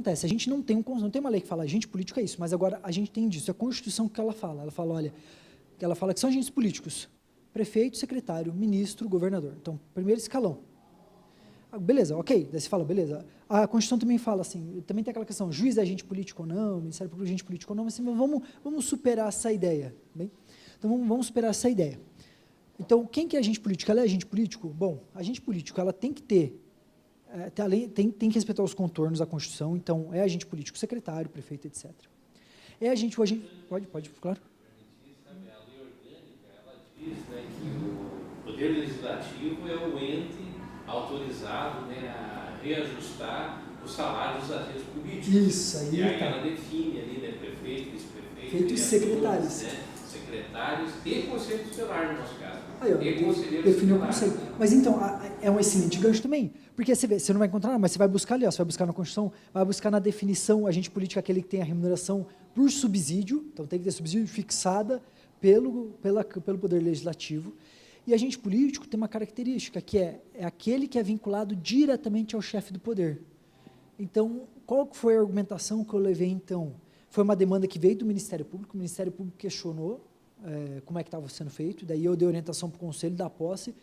acontece? A gente não tem uma lei que fala agente político é isso, mas agora a gente tem disso, é a Constituição que ela fala, olha, que ela fala que são agentes políticos, prefeito, secretário, ministro, governador. Então, primeiro escalão. Beleza, ok, daí você fala, beleza. A Constituição também fala assim, também tem aquela questão, juiz é agente político ou não, Ministério Público é agente político ou não, mas assim, vamos superar essa ideia, bem? Então, vamos superar essa ideia. Então, quem que é agente político? Ela é agente político? Bom, agente político, ela tem que ter, tem que respeitar os contornos da Constituição, então, é agente político, secretário, prefeito, etc. É agente, pode, claro. A lei orgânica, ela diz, né, que o Poder Legislativo é o ente autorizado, né, a reajustar os salários dos agentes políticos. Isso, aí e aí ela define ali, né, prefeito, vice-prefeito, secretários. Né, secretários e conselho tutelar, no nosso caso. Aí, ó, definiu o conselho. Mas então, é um excelente gancho também, porque você vê, você não vai encontrar, mas você vai buscar ali, ó, você vai buscar na Constituição, vai buscar na definição, agente político é aquele que tem a remuneração por subsídio, então tem que ter subsídio fixada pelo Poder Legislativo. E agente político tem uma característica, que é aquele que é vinculado diretamente ao chefe do poder. Então, qual foi a argumentação que eu levei, então? Foi uma demanda que veio do Ministério Público, o Ministério Público questionou como é que estava sendo feito, daí eu dei orientação para o Conselho da posse,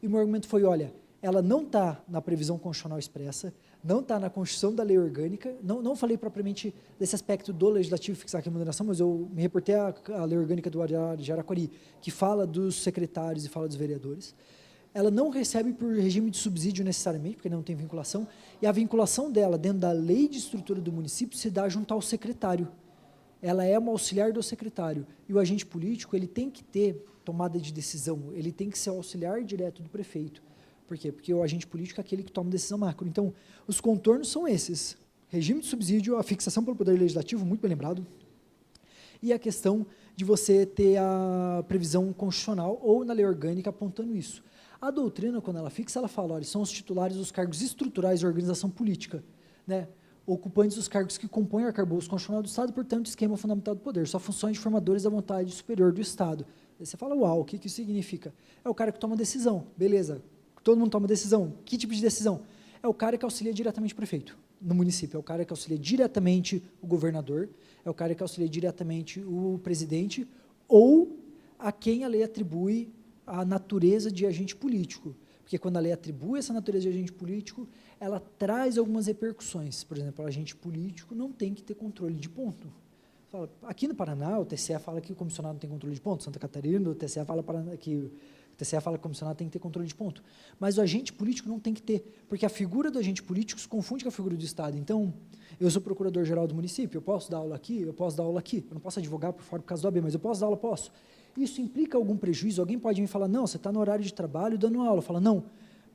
e o meu argumento foi, olha, ela não está na previsão constitucional expressa, não está na Constituição da lei orgânica, não falei propriamente desse aspecto do legislativo fixar a remuneração, mas eu me reportei à lei orgânica do Araquari, que fala dos secretários e fala dos vereadores. Ela não recebe por regime de subsídio necessariamente, porque não tem vinculação, e a vinculação dela dentro da lei de estrutura do município se dá junto ao secretário. Ela é uma auxiliar do secretário, e o agente político ele tem que ter tomada de decisão, ele tem que ser o auxiliar direto do prefeito. Por quê? Porque o agente político é aquele que toma decisão macro. Então, os contornos são esses, regime de subsídio, a fixação pelo Poder Legislativo, muito bem lembrado, e a questão de você ter a previsão constitucional ou na lei orgânica apontando isso. A doutrina, quando ela fixa, ela fala, olha, são os titulares dos cargos estruturais da organização política, né? Ocupantes dos cargos que compõem o arcabouço constitucional do Estado, portanto, esquema fundamental do poder, só funções de formadores da vontade superior do Estado. Aí você fala, uau, o que isso significa? É o cara que toma decisão, beleza, todo mundo toma decisão, que tipo de decisão? É o cara que auxilia diretamente o prefeito no município, é o cara que auxilia diretamente o governador, é o cara que auxilia diretamente o presidente, ou a quem a lei atribui a natureza de agente político. Porque quando a lei atribui essa natureza de agente político, ela traz algumas repercussões. Por exemplo, o agente político não tem que ter controle de ponto. Aqui no Paraná, o TCE fala que o comissionado não tem controle de ponto, Santa Catarina, o TCE fala que o comissionado tem que ter controle de ponto. Mas o agente político não tem que ter, porque a figura do agente político se confunde com a figura do Estado. Então, eu sou procurador-geral do município, eu posso dar aula aqui, eu posso dar aula aqui, eu não posso advogar por fora por causa do AB, mas eu posso dar aula, posso. Isso implica algum prejuízo? Alguém pode me falar, não, você está no horário de trabalho dando aula. Fala, não,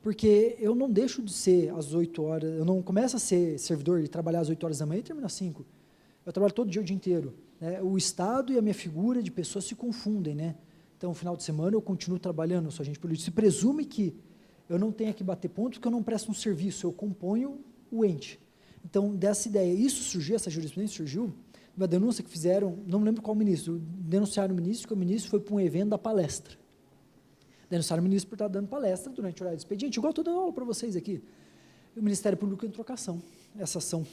porque eu não deixo de ser às 8 horas, eu não começo a ser servidor e trabalhar às 8 horas da manhã e terminar às 5. Eu trabalho todo dia, o dia inteiro. Né? O Estado e a minha figura de pessoa se confundem, né? Então, no final de semana, eu continuo trabalhando, eu sou agente político. Se presume que eu não tenha que bater ponto porque eu não presto um serviço, eu componho o ente. Então, dessa ideia, isso surgiu, essa jurisprudência surgiu, uma denúncia que fizeram, não me lembro qual ministro, denunciaram o ministro, que o ministro foi para um evento da palestra. Denunciaram o ministro por estar dando palestra durante o horário de expediente, igual estou dando aula para vocês aqui. E o Ministério Público entrou com ação. Essa ação,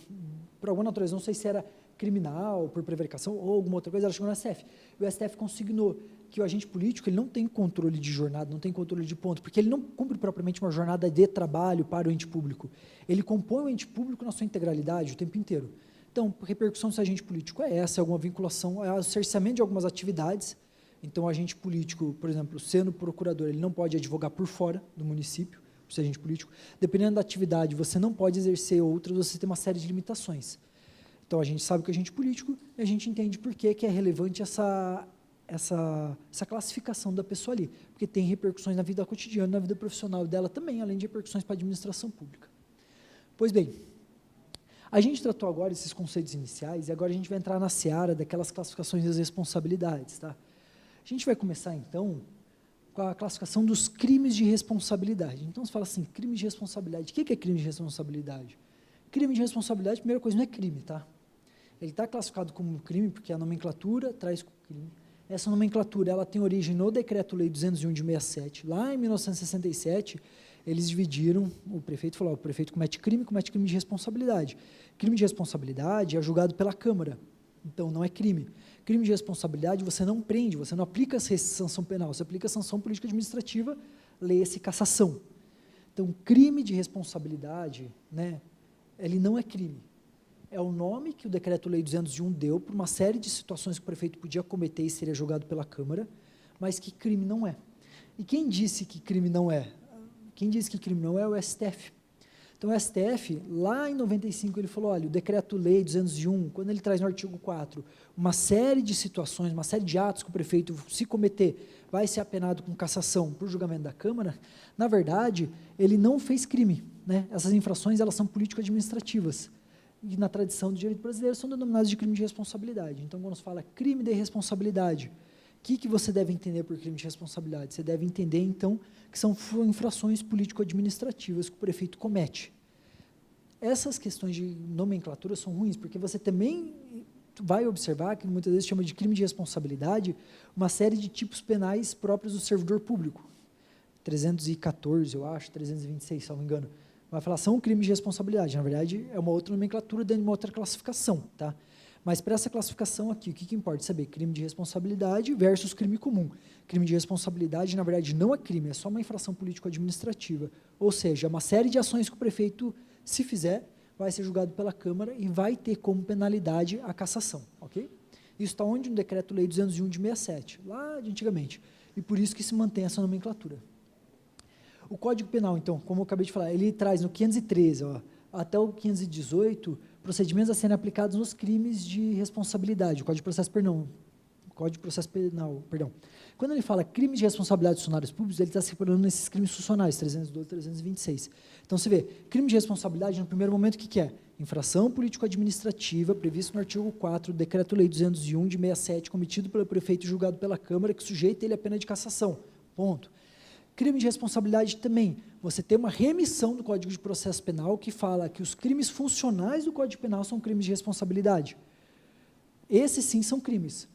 por alguma natureza, não sei se era criminal, por prevaricação ou alguma outra coisa, ela chegou no STF. E o STF consignou que o agente político ele não tem controle de jornada, não tem controle de ponto, porque ele não cumpre propriamente uma jornada de trabalho para o ente público. Ele compõe o ente público na sua integralidade o tempo inteiro. Então, a repercussão desse agente político é essa, é alguma vinculação, é o cerceamento de algumas atividades. Então, o agente político, por exemplo, sendo procurador, ele não pode advogar por fora do município, por ser agente político. Dependendo da atividade, você não pode exercer outras, você tem uma série de limitações. Então, a gente sabe que é agente político e a gente entende por que é relevante essa classificação da pessoa ali, porque tem repercussões na vida cotidiana, na vida profissional dela também, além de repercussões para a administração pública. Pois bem, a gente tratou agora esses conceitos iniciais e agora a gente vai entrar na seara daquelas classificações das responsabilidades. Tá? A gente vai começar, então, com a classificação dos crimes de responsabilidade. Então, você fala assim, crime de responsabilidade. O que é crime de responsabilidade? Crime de responsabilidade, primeira coisa, não é crime, tá? Ele está classificado como crime porque a nomenclatura traz crime. Essa nomenclatura ela tem origem no Decreto-Lei 201 de 67. Lá em 1967, eles dividiram, o prefeito falou, o prefeito comete crime de responsabilidade. Crime de responsabilidade é julgado pela Câmara, então não é crime. Crime de responsabilidade você não prende, você não aplica a sanção penal, você aplica a sanção política administrativa, leia-se cassação. Então, crime de responsabilidade, né, ele não é crime. É o nome que o Decreto-Lei 201 deu para uma série de situações que o prefeito podia cometer e seria julgado pela Câmara, mas que crime não é. E quem disse que crime não é? Quem disse que crime não é o STF. Então, o STF, lá em 95, ele falou, olha, o Decreto-Lei 201, quando ele traz no artigo 4, uma série de situações, uma série de atos que o prefeito, se cometer, vai ser apenado com cassação por julgamento da Câmara, na verdade, ele não fez crime, né? Essas infrações, elas são político-administrativas. E na tradição do direito brasileiro são denominadas de crime de responsabilidade. Então, quando se fala crime de responsabilidade, o que você deve entender por crime de responsabilidade? Você deve entender, então, que são infrações político-administrativas que o prefeito comete. Essas questões de nomenclatura são ruins, porque você também vai observar que muitas vezes chama de crime de responsabilidade uma série de tipos penais próprios do servidor público. 314, eu acho, 326, se não me engano. Vai falar, são crimes de responsabilidade. Na verdade, é uma outra nomenclatura dentro de uma outra classificação, tá? Mas para essa classificação aqui, o que importa saber? Crime de responsabilidade versus crime comum. Crime de responsabilidade, na verdade, não é crime, é só uma infração político-administrativa. Ou seja, é uma série de ações que o prefeito, se fizer, vai ser julgado pela Câmara e vai ter como penalidade a cassação, ok? Isso está onde? No Decreto-Lei 201 de 67, lá de antigamente. E por isso que se mantém essa nomenclatura. O Código Penal, então, como eu acabei de falar, ele traz no 513, ó, até o 518, procedimentos a serem aplicados nos crimes de responsabilidade, o Código de Processo Penal, perdão. Quando ele fala crimes de responsabilidade dos funcionários públicos, ele está se separando nesses crimes funcionais, 312 e 326. Então, você vê, crime de responsabilidade, no primeiro momento, o que é? Infração político-administrativa, previsto no artigo 4 do Decreto-Lei 201 de 67, cometido pelo prefeito e julgado pela Câmara, que sujeita ele à pena de cassação. Ponto. Crime de responsabilidade também, você tem uma remissão do Código de Processo Penal que fala que os crimes funcionais do Código Penal são crimes de responsabilidade. Esses sim são crimes.